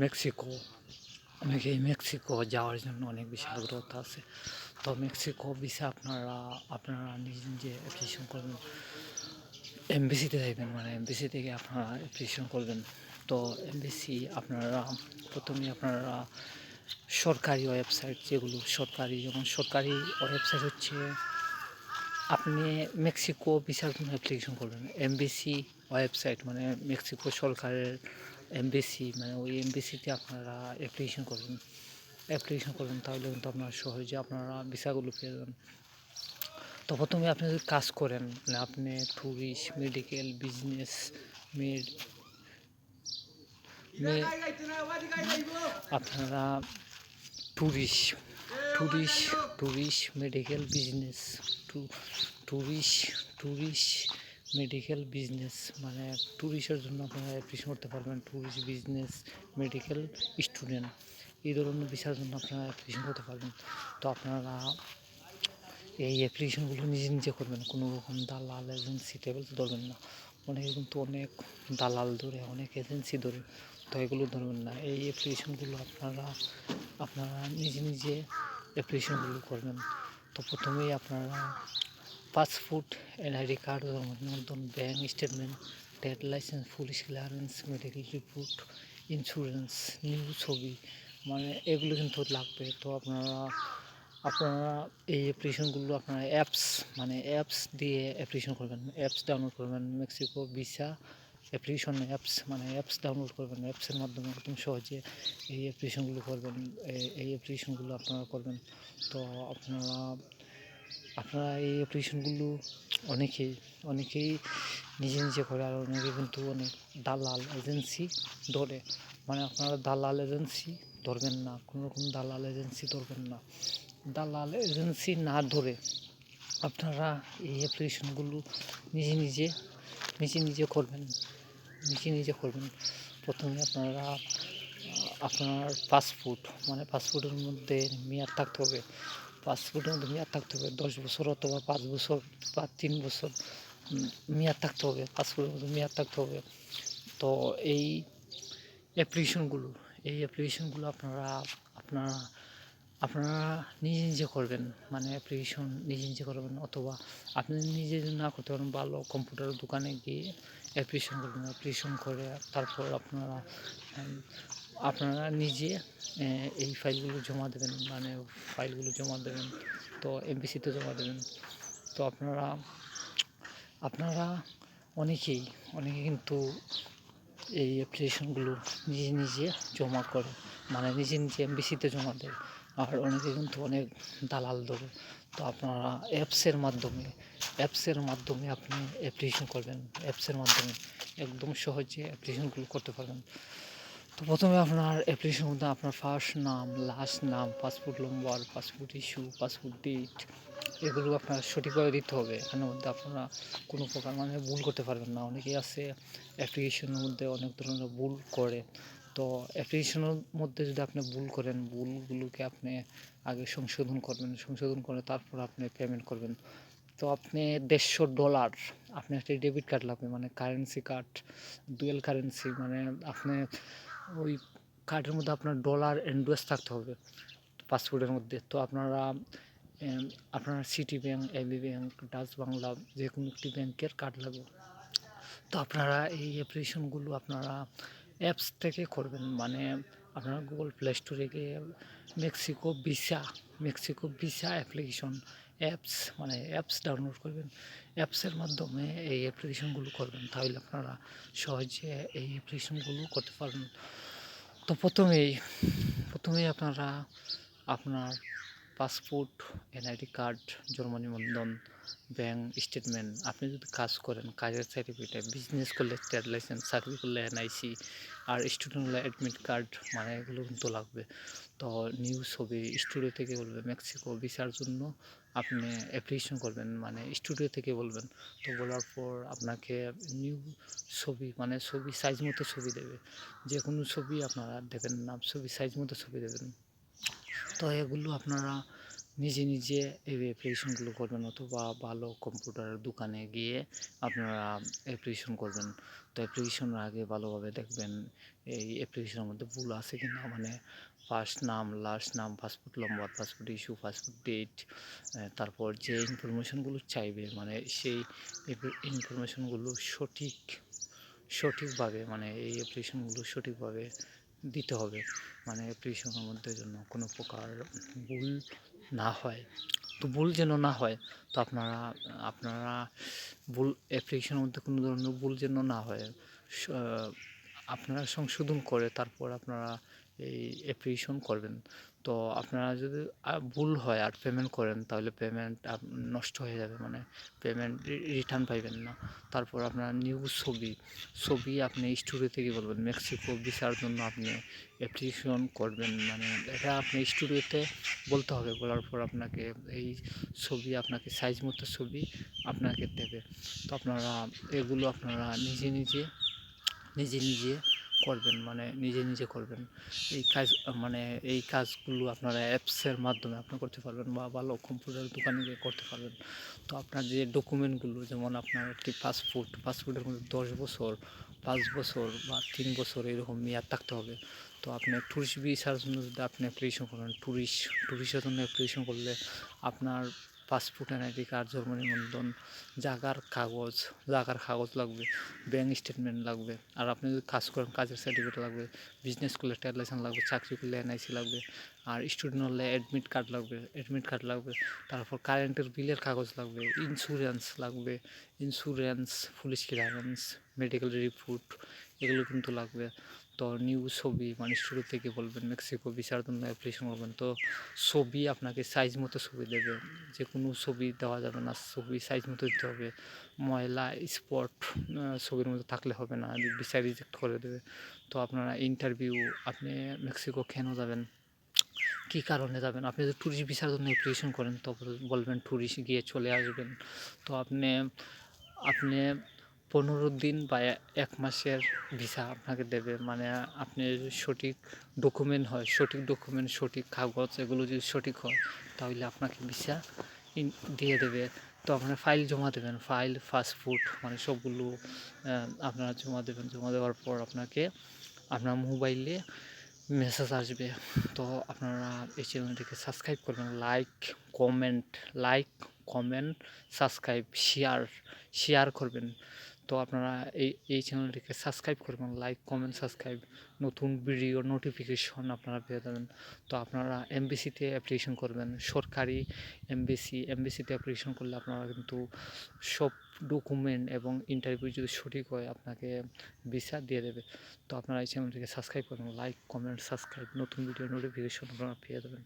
Mexico, অনেকেই Mexico যাওয়ার জন্য অনেক বেশি আগ্রহতা আছে। তো মেক্সিকো ভিসা আপনারা আপনারা নিজে নিজে অ্যাপ্লিকেশন করবেন, এমবেসিতে যাইবেন, মানে এমবেসি থেকে আপনারা অ্যাপ্লিকেশন করবেন। তো এমবেসি আপনারা প্রথমে আপনারা সরকারি ওয়েবসাইট, যেগুলো সরকারি, যেমন সরকারি ওয়েবসাইট হচ্ছে, আপনি মেক্সিকো ভিসার জন্য অ্যাপ্লিকেশন করবেন এমবেসি ওয়েবসাইট, মানে মেক্সিকো সরকারের এমবেসি, মানে ওই এমবেসিতে আপনারা অ্যাপ্লিকেশন করবেন, তাহলে কিন্তু আপনারা সহজে আপনারা ভিসাগুলো পেয়ে যাবেন। তো প্রথমে আপনি যদি কাজ করেন, মানে আপনি ট্যুরিস্ট, মেডিকেল, বিজনেস, মেড আপনারা tourist tourist tourist medical business, tourist tourist medical business, মানে ট্যুরিস্টের জন্য আপনারা অ্যাপ্লিকেশন করতে পারবেন। ট্যুরিস্ট, বিজনেস, মেডিকেল, স্টুডেন্ট, এই ধরনের ভিসার জন্য আপনারা অ্যাপ্লিকেশন করতে পারবেন। তো আপনারা এই অ্যাপ্লিকেশনগুলো নিজে নিজে করবেন, কোনো রকম দালাল এজেন্সি টেবিল ধরবেন না। অনেকে কিন্তু অনেক দালাল ধরে, অনেক এজেন্সি ধরে, তো এগুলো ধরবেন না। এই অ্যাপ্লিকেশনগুলো আপনারা আপনারা নিজে নিজে অ্যাপ্লিকেশনগুলো করবেন। তো প্রথমেই আপনারা পাসপোর্ট, এনআইডি কার্ড, জন্মনিবন্ধন, bank statement, trade licence, police clearance, medical report, insurance, new ছবি, মানে এগুলো কিন্তু লাগবে। তো আপনারা আপনারা এই অ্যাপ্লিকেশনগুলো আপনারা অ্যাপস দিয়ে অ্যাপ্লিকেশন করবেন, অ্যাপস ডাউনলোড করবেন, মেক্সিকো ভিসা অ্যাপ্লিকেশন অ্যাপস, মানে অ্যাপস ডাউনলোড করবেন। অ্যাপসের মাধ্যমে একদম সহজে এই অ্যাপ্লিকেশনগুলো করবেন, এই অ্যাপ্লিকেশনগুলো আপনারা করবেন। তো আপনারা আপনারা এই অ্যাপ্লিকেশনগুলো অনেকেই নিজে নিজে করে, আর অনেকে কিন্তু অনেক দালাল এজেন্সি ধরে, মানে আপনারা দালাল এজেন্সি ধরবেন না, কোনো রকম দালাল এজেন্সি ধরবেন না। দালাল এজেন্সি না ধরে আপনারা এই অ্যাপ্লিকেশনগুলো নিজে নিজে নিজে নিজে করবেন নিজে নিজে করবেন। প্রথমে আপনারা আপনার পাসপোর্ট, মানে পাসপোর্টের মধ্যে মেয়াদ থাকতে হবে, পাসপোর্টের মধ্যে মেয়াদ থাকতে হবে 10 বছর অথবা 5 বছর বা 3 বছর মেয়াদ থাকতে হবে, পাসপোর্টের মধ্যে মেয়াদ থাকতে হবে। তো এই অ্যাপ্লিকেশনগুলো এই অ্যাপ্লিকেশনগুলো আপনারা আপনারা আপনারা নিজে নিজে করবেন, মানে অ্যাপ্লিকেশন নিজে নিজে করবেন, অথবা আপনি নিজে যদি না করতে পারেন, ভালো কম্পিউটারের দোকানে গিয়ে অ্যাপ্লিকেশন করবেন। অ্যাপ্লিকেশন করে তারপর আপনারা আপনারা নিজে এই ফাইলগুলো জমা দেবেন, মানে ফাইলগুলো জমা দেবেন, তো এমবিসিতে জমা দেবেন। তো আপনারা আপনারা অনেকেই অনেকে কিন্তু এই অ্যাপ্লিকেশনগুলো নিজে নিজে জমা করে, মানে নিজে নিজে এমবিসিতে জমা দেয়, আর অনেকে কিন্তু অনেক দালাল ধরে। তো আপনারা অ্যাপসের মাধ্যমে আপনি অ্যাপ্লিকেশন করবেন, অ্যাপসের মাধ্যমে একদম সহজে অ্যাপ্লিকেশনগুলো করতে পারবেন। তো প্রথমে আপনার অ্যাপ্লিকেশনের মধ্যে আপনার ফার্স্ট নাম, লাস্ট নাম, পাসপোর্ট নম্বর, পাসপোর্ট ইস্যু, পাসপোর্ট ডেট, এগুলো আপনার সঠিকভাবে দিতে হবে। এখানের মধ্যে আপনারা কোনো প্রকার মানে ভুল করতে পারবেন না। অনেকেই আছে অ্যাপ্লিকেশনের মধ্যে অনেক ধরনের ভুল করে। তো অ্যাপ্লিকেশনের মধ্যে যদি আপনি ভুল করেন, ভুলগুলোকে আপনি আগে সংশোধন করবেন, সংশোধন করে তারপর আপনি পেমেন্ট করবেন। তো আপনি $150 আপনার একটা ডেবিট কার্ড লাগবে, মানে কারেন্সি কার্ড, ডুয়েল কারেন্সি, মানে আপনি ওই কার্ডের মধ্যে আপনার ডলার এন্ডোর্স থাকতে হবে পাসপোর্টের মধ্যে। তো আপনারা আপনার city bank, AB bank, Dutch Bangla, যে কোনো একটি ব্যাংকের কার্ড লাগবে। তো আপনারা এই অ্যাপ্লিকেশনগুলো আপনারা অ্যাপস থেকে করবেন, মানে আপনারা গুগল প্লে স্টোরে গিয়ে মেক্সিকো ভিসা অ্যাপ্লিকেশন অ্যাপস, মানে অ্যাপস ডাউনলোড করবেন। অ্যাপসের মাধ্যমে এই অ্যাপ্লিকেশনগুলো করবেন, তাহলে আপনারা সহজে এই অ্যাপ্লিকেশনগুলো করতে পারবেন। তো প্রথমেই আপনারা আপনার পাসপোর্ট, এনআইডি কার্ড, জন্ম নিবন্ধন, ব্যাঙ্ক স্টেটমেন্ট, আপনি যদি কাজ করেন কাজের সার্টিফিকেট, বিজনেস করলে ট্রেড লাইসেন্স, চাকরি করলে এনআইসি, আর স্টুডেন্ট হলে অ্যাডমিট কার্ড, মানে এগুলো কিন্তু লাগবে। তো নিউ ছবি, স্টুডিও থেকে বলবে মেক্সিকো ভিসার জন্য আপনি অ্যাপ্লিকেশন করবেন, মানে স্টুডিও থেকে বলবেন। তো বলার পর আপনাকে নিউ ছবি, মানে ছবি সাইজ মতো ছবি দেবে, যে কোনো ছবি আপনারা দেবেন না, ছবি সাইজ মতো ছবি দেবেন। তো এগুলো আপনারা নিজে নিজে এই অ্যাপ্লিকেশনগুলো করবেন, অথবা ভালো কম্পিউটারের দোকানে গিয়ে আপনারা অ্যাপ্লিকেশন করবেন। তো অ্যাপ্লিকেশনের আগে ভালোভাবে দেখবেন এই অ্যাপ্লিকেশনের মধ্যে ভুল আছে কি না, মানে ফার্স্ট নাম, লাস্ট নাম, পাসপোর্ট নম্বর, পাসপোর্ট ইস্যু, পাসপোর্ট ডেট, তারপর যে ইনফরমেশনগুলো চাইবে মানে সেই ইনফরমেশনগুলো সঠিকভাবে মানে এই অ্যাপ্লিকেশনগুলো সঠিকভাবে দিতে হবে। মানে অ্যাপ্লিকেশনের মধ্যে যেন কোনো প্রকার ভুল না হয়। তো ভুল যেন না হয়, তো আপনারা ভুল অ্যাপ্লিকেশনের মধ্যে কোনো ধরনের ভুল যেন না হয়, আপনারা সংশোধন করে তারপর আপনারা এই অ্যাপ্লিকেশন করবেন। তো আপনারা যদি ভুল হয় আর পেমেন্ট করেন, তাহলে পেমেন্ট নষ্ট হয়ে যাবে, মানে পেমেন্ট রিটার্ন পাইবেন না। তারপর আপনার নিউ ছবি আপনি স্টুডিও থেকে বলবেন মেক্সিকো ভিসার জন্য আপনি অ্যাপ্লিকেশন করবেন, মানে এটা আপনি স্টুডিওতে বলতে হবে। বলার পর আপনাকে এই ছবি, আপনাকে সাইজ মতো ছবি আপনাকে দেবে। তো আপনারা এগুলো আপনারা নিজে নিজে করবেন, মানে নিজে করবেন এই কাজ। মানে এই কাজগুলো আপনারা অ্যাপসের মাধ্যমে আপনি করতে পারবেন, বা ভালো কম্পিউটার দোকানে গিয়ে করতে পারবেন। তো আপনার যে ডকুমেন্টগুলো, যেমন আপনার একটি পাসপোর্টের মধ্যে 10 বছর, 5 বছর বা 3 বছর এরকম মেয়াদ থাকতে হবে। তো আপনি ট্যুরিস্ট ভিসার জন্য যদি আপনি অ্যাপ্লিকেশন করেন, ট্যুরিস্টের জন্য অ্যাপ্লিকেশন করলে আপনার পাসপোর্ট, এনআইডি কার্ড, জন্ম নিবন্ধন, জায়গার কাগজ লাগবে, ব্যাঙ্ক স্টেটমেন্ট লাগবে। আর আপনি যদি কাজ করেন, কাজের সার্টিফিকেট লাগবে, বিজনেস করলে ট্রেড লাইসেন্স লাগবে, চাকরি করলে এনআইসি লাগবে, আর স্টুডেন্ট হলে অ্যাডমিট কার্ড লাগবে। তারপর কারেন্টের বিলের কাগজ লাগবে, ইন্স্যুরেন্স লাগবে, পুলিশ ক্লিয়ারেন্স, মেডিকেল রিপোর্ট, এগুলো কিন্তু লাগবে। তো নিউ ছবি, মানে স্টুডিও থেকে বলবেন মেক্সিকো ভিসার জন্য অ্যাপ্লিকেশন করবেন। তো ছবি আপনাকে সাইজ মতো ছবি দেবে, যে কোনো ছবি দেওয়া যাবে না, ছবি সাইজ মতো দিতে হবে। ময়লা স্পট ছবির মধ্যে থাকলে হবে না, ভিসা রিজেক্ট করে দেবে। তো আপনারা ইন্টারভিউ, আপনি মেক্সিকো কেন যাবেন, কী কারণে যাবেন, আপনি যদি ট্যুরিস্ট ভিসার জন্য অ্যাপ্লিকেশন করেন তো বলবেন ট্যুরিস্ট গিয়ে চলে আসবেন। তো আপনি 15 দিন বা 1 মাসের ভিসা আপনাকে দেবে, মানে আপনি সঠিক ডকুমেন্ট, সঠিক কাগজ, এগুলো যদি সঠিক হয় তাহলে আপনাকে ভিসা দিয়ে দেবে। তো আপনার ফাইল জমা দেবেন, পাসপোর্ট, মানে সবগুলো আপনারা জমা দেবেন। জমা দেওয়ার পর আপনাকে আপনার মোবাইলে মেসেজ আসবে। তো আপনারা এই চ্যানেলটিকে সাবস্ক্রাইব করবেন, লাইক কমেন্ট সাবস্ক্রাইব, শেয়ার করবেন। তো আপনারা এই চ্যানেলটিকে সাবস্ক্রাইব করবেন, লাইক কমেন্ট সাবস্ক্রাইব, নতুন ভিডিও নোটিফিকেশন আপনারা পেয়ে যাবেন। তো আপনারা এমবিসিতে অ্যাপ্লিকেশন করবেন, সরকারি এমবিসিতে অ্যাপ্লিকেশন করলে আপনারা কিন্তু সব ডকুমেন্ট এবং ইন্টারভিউ যদি সঠিক হয় আপনাকে ভিসা দিয়ে দেবে। তো আপনারা এই চ্যানেলটিকে সাবস্ক্রাইব করবেন, লাইক কমেন্ট সাবস্ক্রাইব, নতুন ভিডিও নোটিফিকেশন আপনারা পেয়ে যাবেন।